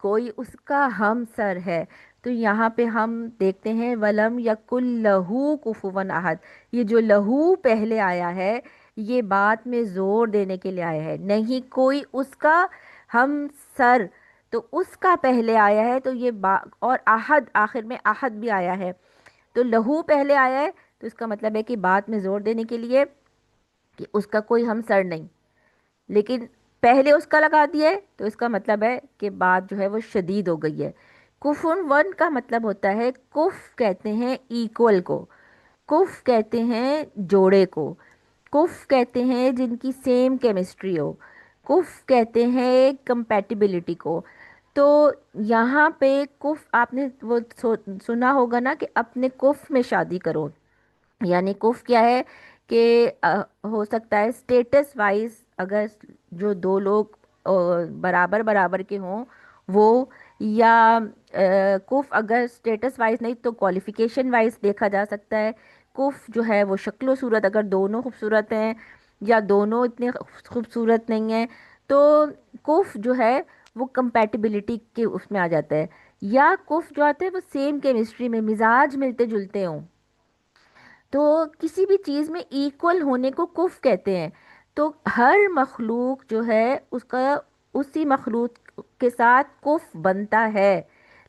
کوئی اس کا ہم سر ہے۔ تو یہاں پہ ہم دیکھتے ہیں وَلَمْ يَكُنْ لَهُ كُفُوًا أَحَدٌ، یہ جو لہو پہلے آیا ہے یہ بات میں زور دینے کے لیے آیا ہے، نہیں کوئی اس کا ہم سر، تو اس کا پہلے آیا ہے، تو یہ اور احد آخر میں احد بھی آیا ہے، تو لہو پہلے آیا ہے، تو اس کا مطلب ہے کہ بات میں زور دینے کے لیے کہ اس کا کوئی ہم سر نہیں، لیکن پہلے اس کا لگا دیا ہے تو اس کا مطلب ہے کہ بات جو ہے وہ شدید ہو گئی ہے۔ کفن ون کا مطلب ہوتا ہے، کف کہتے ہیں ایکول کو، کف کہتے ہیں جوڑے کو، کف کہتے ہیں جن کی سیم کیمسٹری ہو، کف کہتے ہیں کمپیٹیبلٹی کو۔ تو یہاں پہ کف آپ نے وہ سنا ہوگا نا کہ اپنے کف میں شادی کرو، یعنی کف کیا ہے کہ ہو سکتا ہے اسٹیٹس وائز اگر جو دو لوگ برابر برابر کے ہوں وہ، یا کف اگر اسٹیٹس وائز نہیں تو کوالیفیکیشن وائز دیکھا جا سکتا ہے۔ کف جو ہے وہ شکل و صورت اگر دونوں خوبصورت ہیں یا دونوں اتنے خوبصورت نہیں ہیں، تو کف جو ہے وہ کمپیٹیبلٹی کے اس میں آ جاتا ہے، یا کف جو آتا ہے وہ سیم کیمسٹری میں مزاج ملتے جلتے ہوں۔ تو کسی بھی چیز میں ایکول ہونے کو کف کہتے ہیں۔ تو ہر مخلوق جو ہے اس کا اسی مخلوق کے ساتھ کف بنتا ہے،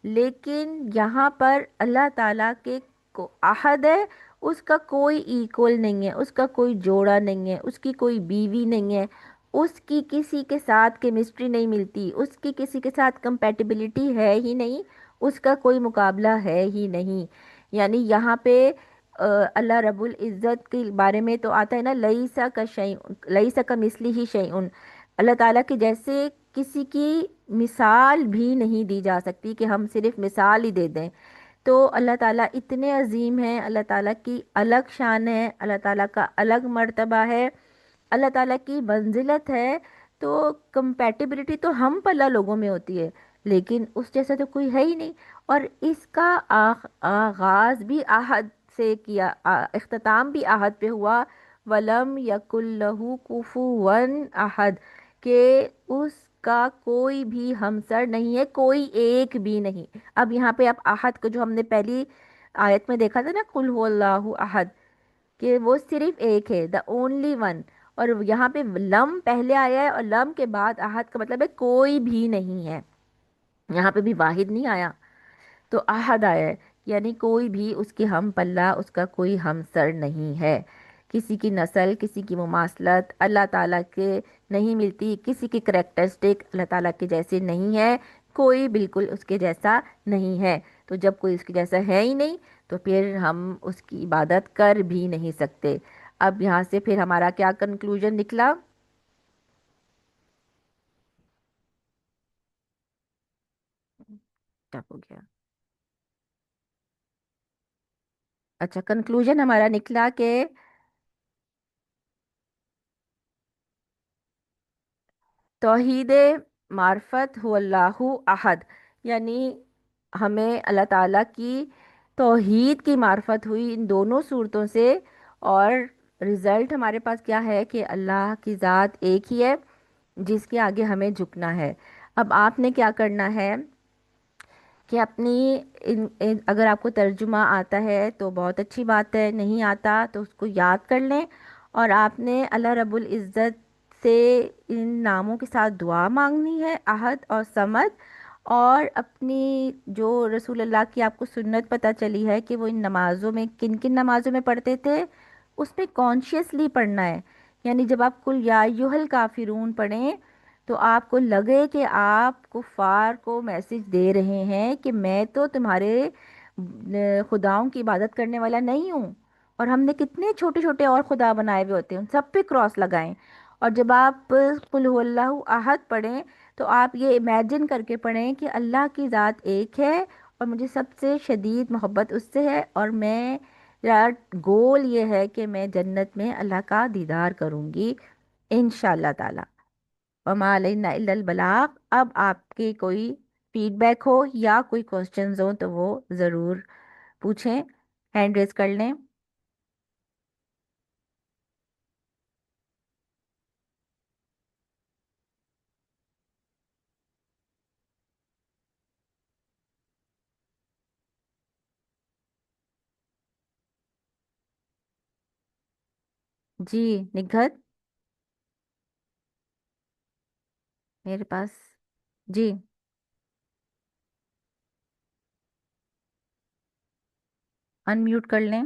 لیکن یہاں پر اللہ تعالیٰ کے کو احد ہے، اس کا کوئی ایکول نہیں ہے، اس کا کوئی جوڑا نہیں ہے، اس کی کوئی بیوی نہیں ہے، اس کی کسی کے ساتھ کیمسٹری نہیں ملتی، اس کی کسی کے ساتھ کمپیٹیبلٹی ہے ہی نہیں، اس کا کوئی مقابلہ ہے ہی نہیں۔ یعنی یہاں پہ آ، اللہ رب العزت کے بارے میں تو آتا ہے نا، لئیسا کا شیء، لئیسا کا مثلی ہی شیء، اللہ تعالیٰ کے جیسے کسی کی مثال بھی نہیں دی جا سکتی کہ ہم صرف مثال ہی دے دیں۔ تو اللہ تعالیٰ اتنے عظیم ہیں، اللہ تعالیٰ کی الگ شان ہے، اللہ تعالیٰ کا الگ مرتبہ ہے، اللہ تعالیٰ کی منزلت ہے۔ تو کمپیٹیبلٹی تو ہم پلہ لوگوں میں ہوتی ہے، لیکن اس جیسا تو کوئی ہے ہی نہیں۔ اور اس کا آغاز بھی آہد سے کیا، اختتام بھی آہد پہ ہوا، ولم یکن لہو کفوا احد، کہ اس کا کوئی بھی ہمسر نہیں ہے، کوئی ایک بھی نہیں۔ اب یہاں پہ آپ احد کو جو ہم نے پہلی آیت میں دیکھا تھا نا، قل هو اللہ احد، کہ وہ صرف ایک ہے، دا اونلی ون، اور یہاں پہ لم پہلے آیا ہے اور لم کے بعد احد کا مطلب ہے کوئی بھی نہیں ہے، یہاں پہ بھی واحد نہیں آیا، تو احد آیا ہے، یعنی کوئی بھی اس کے ہم پلہ، اس کا کوئی ہمسر نہیں ہے۔ کسی کی نسل، کسی کی مماثلت اللہ تعالیٰ کے نہیں ملتی، کسی کی کریکٹرسٹک اللہ تعالیٰ کے جیسے نہیں ہے، کوئی بالکل اس کے جیسا نہیں ہے۔ تو جب کوئی اس کے جیسا ہے ہی نہیں، تو پھر ہم اس کی عبادت کر بھی نہیں سکتے۔ اب یہاں سے پھر ہمارا کیا کنکلوژن نکلا؟ کیا ہو گیا؟ اچھا، کنکلوژن ہمارا نکلا کہ توحید معرفت ہو اللہ احد، یعنی ہمیں اللہ تعالیٰ کی توحید کی معرفت ہوئی ان دونوں صورتوں سے، اور رزلٹ ہمارے پاس کیا ہے کہ اللہ کی ذات ایک ہی ہے جس کے آگے ہمیں جھکنا ہے۔ اب آپ نے کیا کرنا ہے کہ اپنی اگر آپ کو ترجمہ آتا ہے تو بہت اچھی بات ہے، نہیں آتا تو اس کو یاد کر لیں، اور آپ نے اللہ رب العزت سے ان ناموں کے ساتھ دعا مانگنی ہے، احد اور صمد، اور اپنی جو رسول اللہ کی آپ کو سنت پتہ چلی ہے کہ وہ ان نمازوں میں کن کن نمازوں میں پڑھتے تھے، اس میں کانشیسلی پڑھنا ہے۔ یعنی جب آپ کل یا ایھا الکافرون پڑھیں تو آپ کو لگے کہ آپ کفار کو میسج دے رہے ہیں کہ میں تو تمہارے خداؤں کی عبادت کرنے والا نہیں ہوں، اور ہم نے کتنے چھوٹے چھوٹے اور خدا بنائے ہوئے ہوتے ہیں، ان سب پہ کراس لگائیں۔ اور جب آپ قل هو اللہ احد پڑھیں تو آپ یہ امیجن کر کے پڑھیں کہ اللہ کی ذات ایک ہے، اور مجھے سب سے شدید محبت اس سے ہے، اور میں گول یہ ہے کہ میں جنت میں اللہ کا دیدار کروں گی انشاءاللہ تعالی۔ وما علینا الا البلاغ۔ اب آپ کے کوئی فیڈ بیک ہو یا کوئی کوشچنز ہوں تو وہ ضرور پوچھیں، ہینڈ ریز کر لیں۔ جی نگہت، میرے پاس، جی ان میوٹ کر لیں۔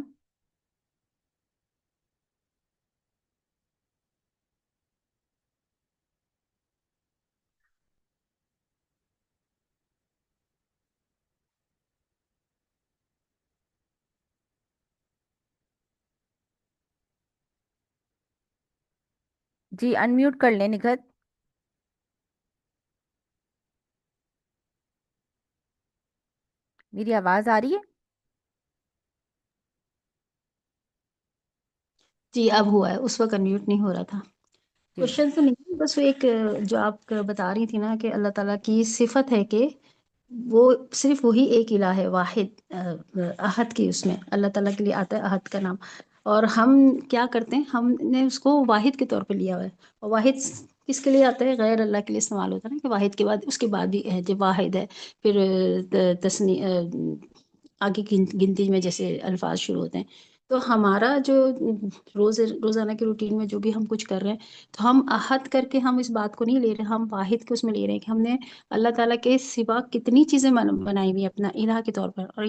جی ان میوٹ کر لیں نگہت۔ میری آواز آ رہی ہے؟ جی اب ہوا ہے، اس وقت انمیوٹ نہیں ہو رہا تھا۔ جی کوشچن تو نہیں، بس وہ ایک جو آپ بتا رہی تھی نا کہ اللہ تعالیٰ کی صفت ہے کہ وہ صرف وہی ایک الہ ہے واحد، احد کی اس میں اللہ تعالیٰ کے لیے آتا ہے احد کا نام، اور ہم کیا کرتے ہیں، ہم نے اس کو واحد کے طور پہ لیا ہوا ہے، اور واحد کس کے لیے آتا ہے؟ غیر اللہ کے لیے استعمال ہوتا ہے نا، کہ واحد کے بعد اس کے بعد بھی ہے جو واحد ہے، پھر تسنی آگے گنتی میں جیسے الفاظ شروع ہوتے ہیں۔ تو ہمارا جو روزانہ کے روٹین میں جو بھی ہم کچھ کر رہے ہیں، تو ہم احد کر کے ہم اس بات کو نہیں لے رہے، ہم واحد کے اس میں لے رہے ہیں کہ ہم نے اللہ تعالیٰ کے سوا کتنی چیزیں بنائی ہوئی ہیں اپنا الہ کے طور پر، اور